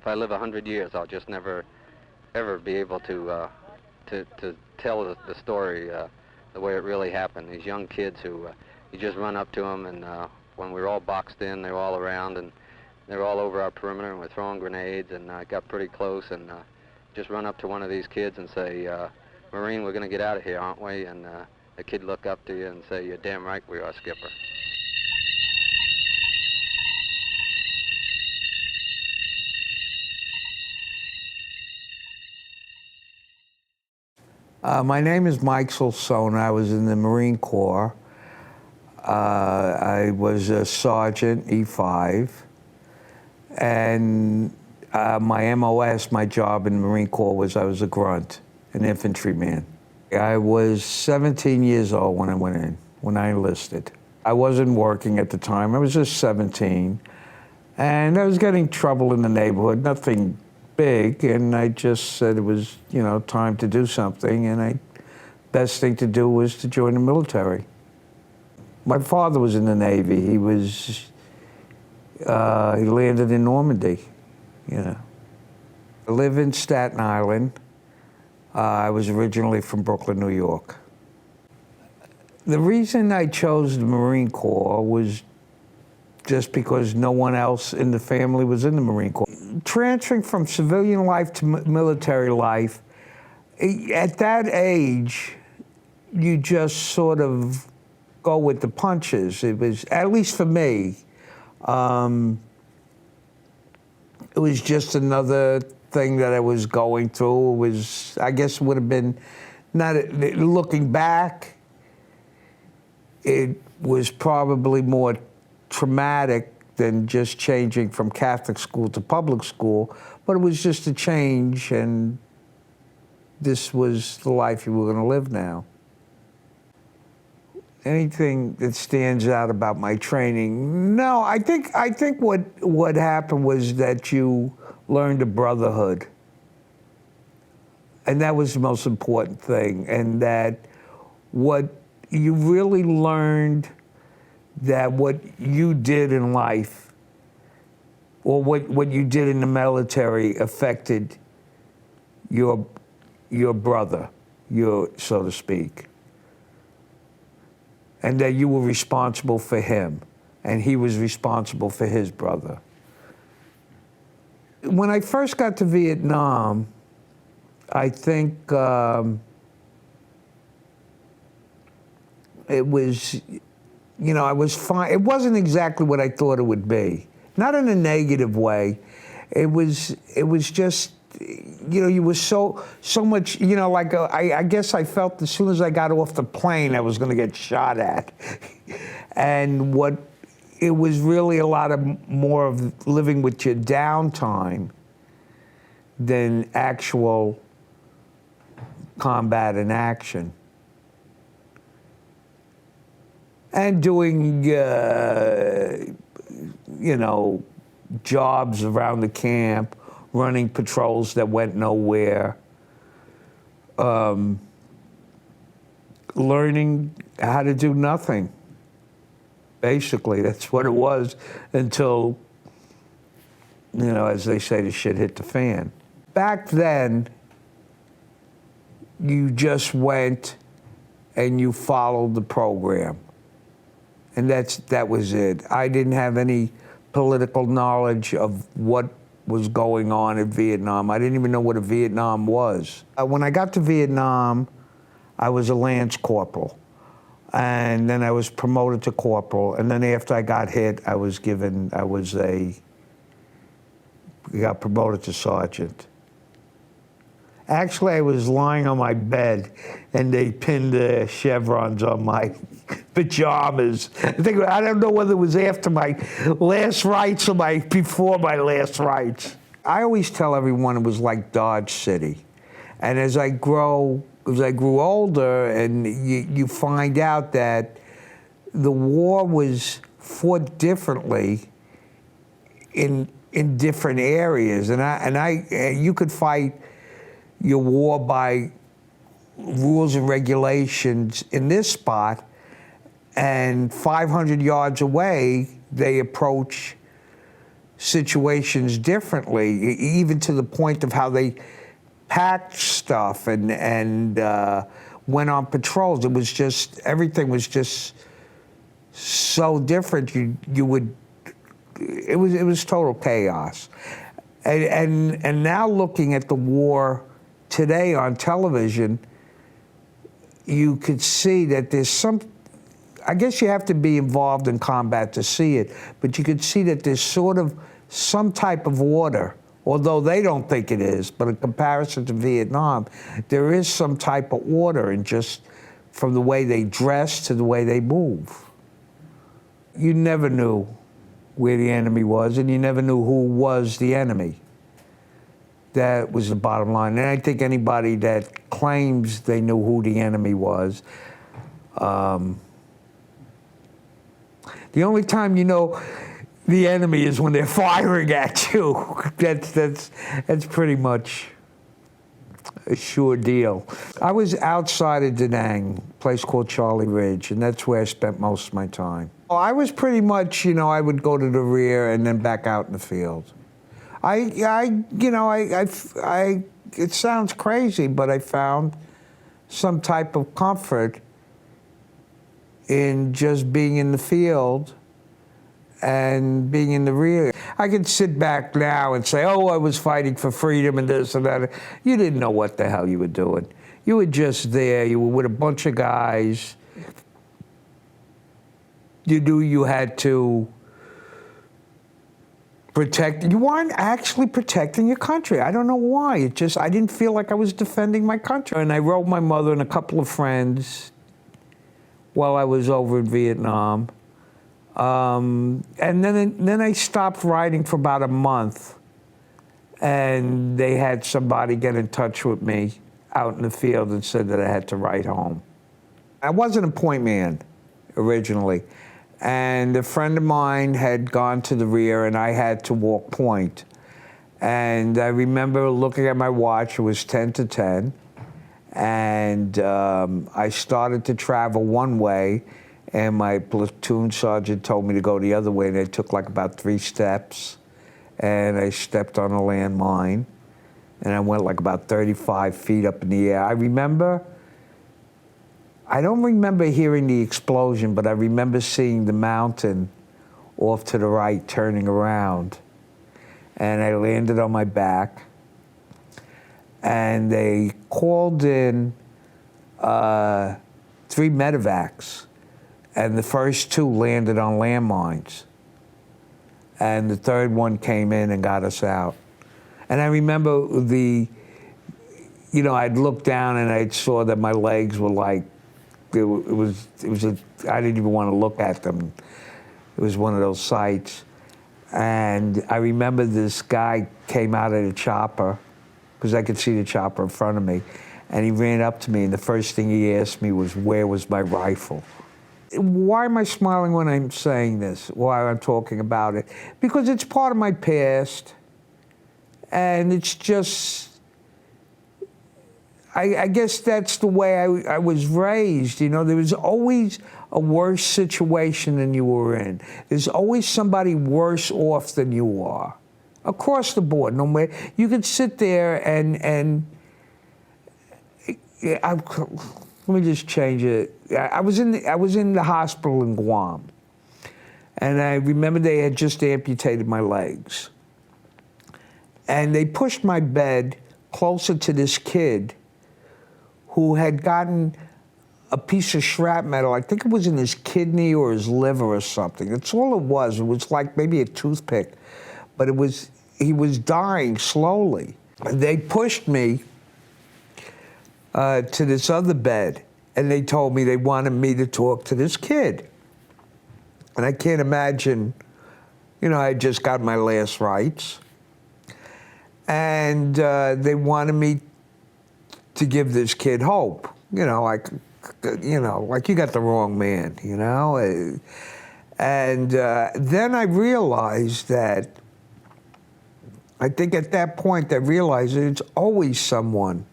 I live 100 years, I'll just never, ever be able to tell the story the way it really happened. These young kids who, you just run up to them, and when we were all boxed in, they were all around, and they were all over our perimeter, and we're throwing grenades, and got pretty close, and just run up to one of these kids and say, Marine, we're going to get out of here, aren't we? And the kid look up to you and say, you're damn right we are, Skipper. My name is Mike Sulsona. I was in the Marine Corps. I was a sergeant, E5, and my MOS, my job in the Marine Corps, was I was a grunt, an infantryman. I was 17 years old when I went in, when I enlisted. I wasn't working at the time. I was just 17, and I was getting trouble in the neighborhood, nothing big, and I just said it was, you know, time to do something, and best thing to do was to join the military. My father was in the Navy. He landed in Normandy, you know. I live in Staten Island. I was originally from Brooklyn, New York. The reason I chose the Marine Corps was just because no one else in the family was in the Marine Corps. Transferring from civilian life to military life, at that age, you just sort of go with the punches. It was, at least for me, it was just another thing that I was going through. It was, I guess it would have been, not looking back, it was probably more traumatic than just changing from Catholic school to public school, but it was just a change, and this was the life you were going to live now. Anything that stands out about my training? No, I think what happened was that you learned a brotherhood, and that was the most important thing, and that what you really learned, that what you did in life, or what you did in the military, affected your brother, so to speak. And that you were responsible for him, and he was responsible for his brother. When I first got to Vietnam, I think it was, you know, I was fine. It wasn't exactly what I thought it would be. Not in a negative way. It was just, you know, you were so much, you know, like I guess I felt as soon as I got off the plane, I was going to get shot at. And it was really a lot more of living with your downtime than actual combat and action. And doing, you know, jobs around the camp, running patrols that went nowhere, learning how to do nothing. Basically, that's what it was, until, you know, as they say, the shit hit the fan. Back then, you just went and you followed the program. And that was it. I didn't have any political knowledge of what was going on in Vietnam. I didn't even know what a Vietnam was. When I got to Vietnam, I was a lance corporal. And then I was promoted to corporal. And then after I got hit, I got promoted to sergeant. Actually, I was lying on my bed, and they pinned the chevrons on my pajamas. I don't know whether it was after my last rites or before my last rites. I always tell everyone it was like Dodge City. And as I grew older, and you find out that the war was fought differently in different areas, and you could fight your war by rules and regulations in this spot, and 500 yards away, they approach situations differently, even to the point of how they packed stuff and went on patrols. It was just, everything was just so different. It was total chaos. And now looking at the war today on television, you could see that there's some, I guess you have to be involved in combat to see it, but you could see that there's sort of some type of order, although they don't think it is, but in comparison to Vietnam, there is some type of order, and just from the way they dress to the way they move. You never knew where the enemy was, and you never knew who was the enemy. That was the bottom line. And I think anybody that claims they knew who the enemy was, the only time you know the enemy is when they're firing at you. That's pretty much a sure deal. I was outside of Da Nang, a place called Charlie Ridge, and that's where I spent most of my time. I was pretty much, I would go to the rear and then back out in the field. It sounds crazy, but I found some type of comfort in just being in the field and being in the rear. I can sit back now and say, oh, I was fighting for freedom and this and that. You didn't know what the hell you were doing. You were just there. You were with a bunch of guys. You knew you had to protect. You weren't actually protecting your country. I don't know why. I didn't feel like I was defending my country. And I wrote my mother and a couple of friends while I was over in Vietnam. And then I stopped writing for about a month, and they had somebody get in touch with me out in the field and said that I had to write home. I wasn't a point man originally, and a friend of mine had gone to the rear and I had to walk point. And I remember looking at my watch, it was 10 to 10, and I started to travel one way, and my platoon sergeant told me to go the other way, and I took like about 3 steps, and I stepped on a landmine, and I went like about 35 feet up in the air. I don't remember hearing the explosion, but I remember seeing the mountain off to the right turning around, and I landed on my back, and they called in 3 medevacs. And the first 2 landed on landmines. And the third one came in and got us out. And I remember I'd look down and I saw that my legs were like, I didn't even want to look at them. It was one of those sights. And I remember this guy came out of the chopper, because I could see the chopper in front of me. And he ran up to me, and the first thing he asked me was, where was my rifle? Why am I smiling when I'm saying this, why I'm talking about it? Because it's part of my past, and it's just, I guess that's the way I was raised. There was always a worse situation than you were in. There's always somebody worse off than you are, across the board. No matter, you could sit there and let me just change it. I was in the hospital in Guam, and I remember they had just amputated my legs, and they pushed my bed closer to this kid who had gotten a piece of shrapnel. I think it was in his kidney or his liver or something. That's all it was. It was like maybe a toothpick, but he was dying slowly. They pushed me to this other bed, and they told me they wanted me to talk to this kid. And I can't imagine, I just got my last rites. And they wanted me to give this kid hope. Like you got the wrong man, And then I realized that, I think at that point I realized that it's always someone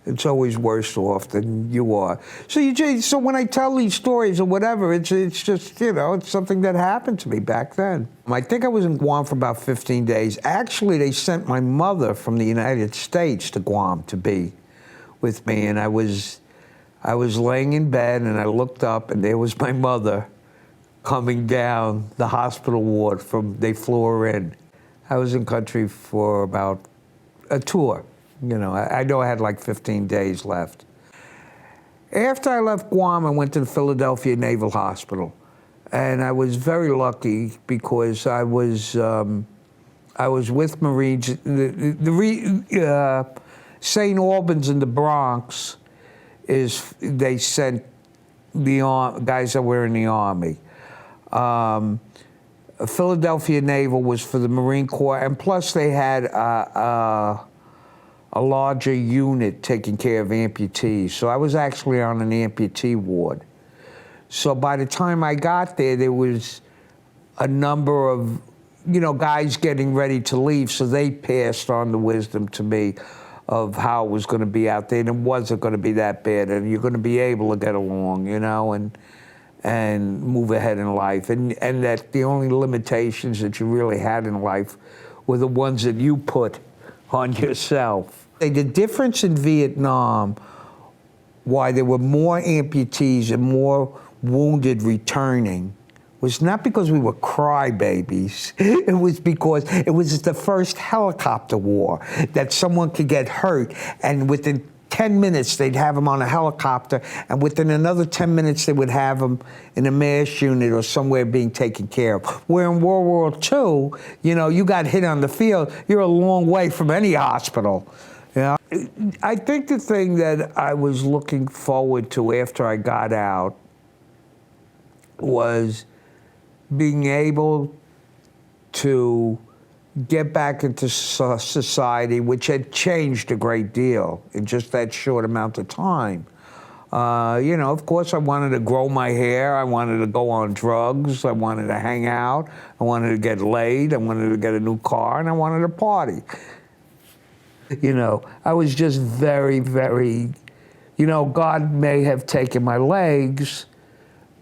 It's always worse off than you are. So when I tell these stories or whatever, it's just, it's something that happened to me back then. I think I was in Guam for about 15 days. Actually, they sent my mother from the United States to Guam to be with me, and I was laying in bed, and I looked up, and there was my mother coming down the hospital ward they flew her in. I was in country for about a tour. I know I had like 15 days left. After I left Guam, I went to the Philadelphia Naval Hospital, and I was very lucky because I was with Marines. St. Albans in the Bronx they sent the guys that were in the Army. Philadelphia Naval was for the Marine Corps, and plus they had a larger unit taking care of amputees. So I was actually on an amputee ward. So by the time I got there was a number of, guys getting ready to leave, so they passed on the wisdom to me of how it was going to be out there, and it wasn't going to be that bad, and you're going to be able to get along, and move ahead in life, and that the only limitations that you really had in life were the ones that you put on yourself. The difference in Vietnam, why there were more amputees and more wounded returning, was not because we were crybabies. It was because it was the first helicopter war that someone could get hurt, and within 10 minutes they'd have them on a helicopter, and within another 10 minutes they would have them in a MASH unit or somewhere being taken care of. Where in World War II, you got hit on the field, you're a long way from any hospital. I think the thing that I was looking forward to after I got out was being able to get back into society, which had changed a great deal in just that short amount of time. Of course, I wanted to grow my hair. I wanted to go on drugs. I wanted to hang out. I wanted to get laid. I wanted to get a new car, and I wanted to party. I was just very, very, God may have taken my legs,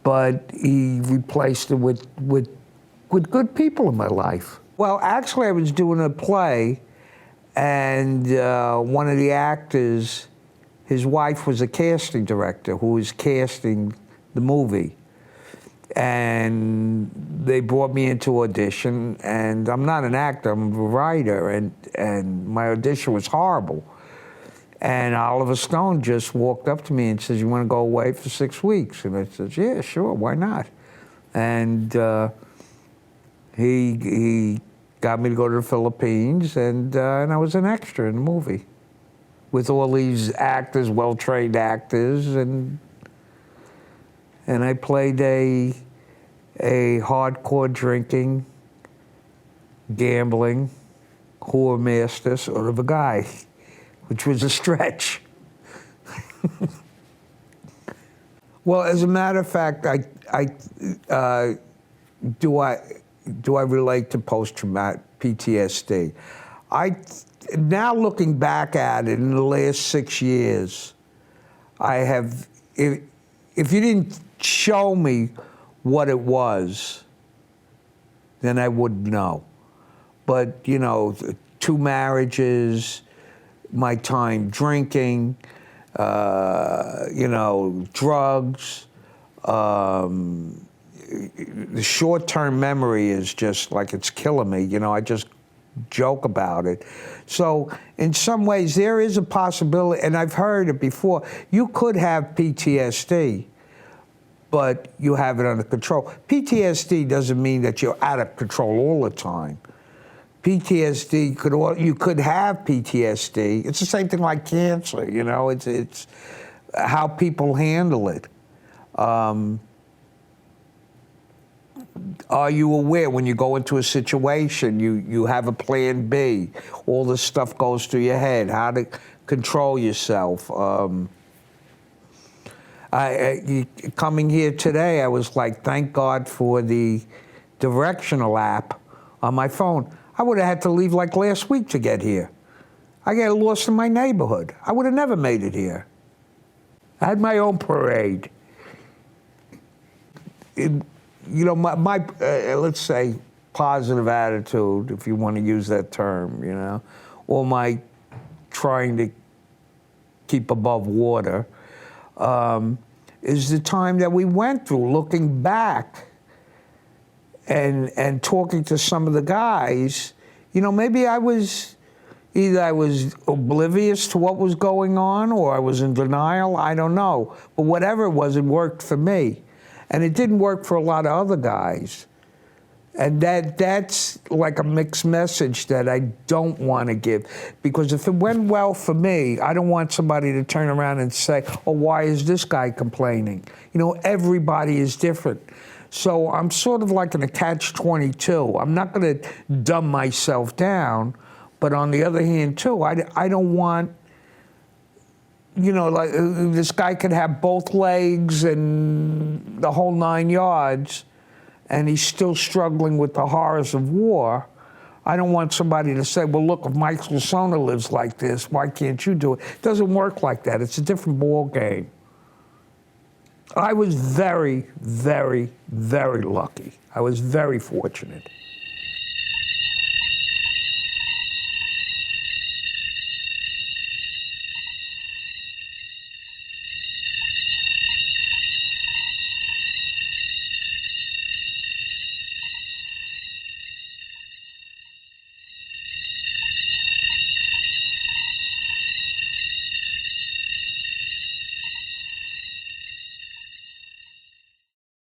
but he replaced it with good people in my life. Well, actually, I was doing a play, and one of the actors, his wife was a casting director who was casting the movie. And they brought me into audition, and I'm not an actor, I'm a writer, and my audition was horrible. And Oliver Stone just walked up to me and says, "You want to go away for 6 weeks?" And I said, "Yeah, sure, why not?" And he got me to go to the Philippines, and I was an extra in the movie with all these actors, well-trained actors, and I played a hardcore drinking, gambling, whore master sort of a guy, which was a stretch. Well, as a matter of fact, do I relate to post-traumatic PTSD? Now looking back at it in the last 6 years, I have, if you didn't show me what it was, then I wouldn't know. But, 2 marriages, my time drinking, drugs, the short-term memory is just like it's killing me. I just joke about it. So in some ways there is a possibility, and I've heard it before, you could have PTSD, but you have it under control. PTSD doesn't mean that you're out of control all the time. PTSD, you could have PTSD. It's the same thing like cancer, it's how people handle it. Are you aware when you go into a situation, you have a plan B, all this stuff goes through your head, how to control yourself. Coming here today, I was like, thank God for the directional app on my phone. I would have had to leave like last week to get here. I get lost in my neighborhood. I would have never made it here. I had my own parade. My let's say, positive attitude, if you want to use that term, or my trying to keep above water, is the time that we went through, looking back and talking to some of the guys. Maybe either I was oblivious to what was going on, or I was in denial, I don't know. But whatever it was, it worked for me. And it didn't work for a lot of other guys. And that's like a mixed message that I don't want to give. Because if it went well for me, I don't want somebody to turn around and say, oh, why is this guy complaining? Everybody is different. So I'm sort of like in a catch-22. I'm not going to dumb myself down. But on the other hand, too, I don't want, like this guy could have both legs and the whole 9 yards, and he's still struggling with the horrors of war. I don't want somebody to say, well, look, if Mike Sulsona lives like this, why can't you do it? It doesn't work like that. It's a different ball game. I was very, very, very lucky. I was very fortunate.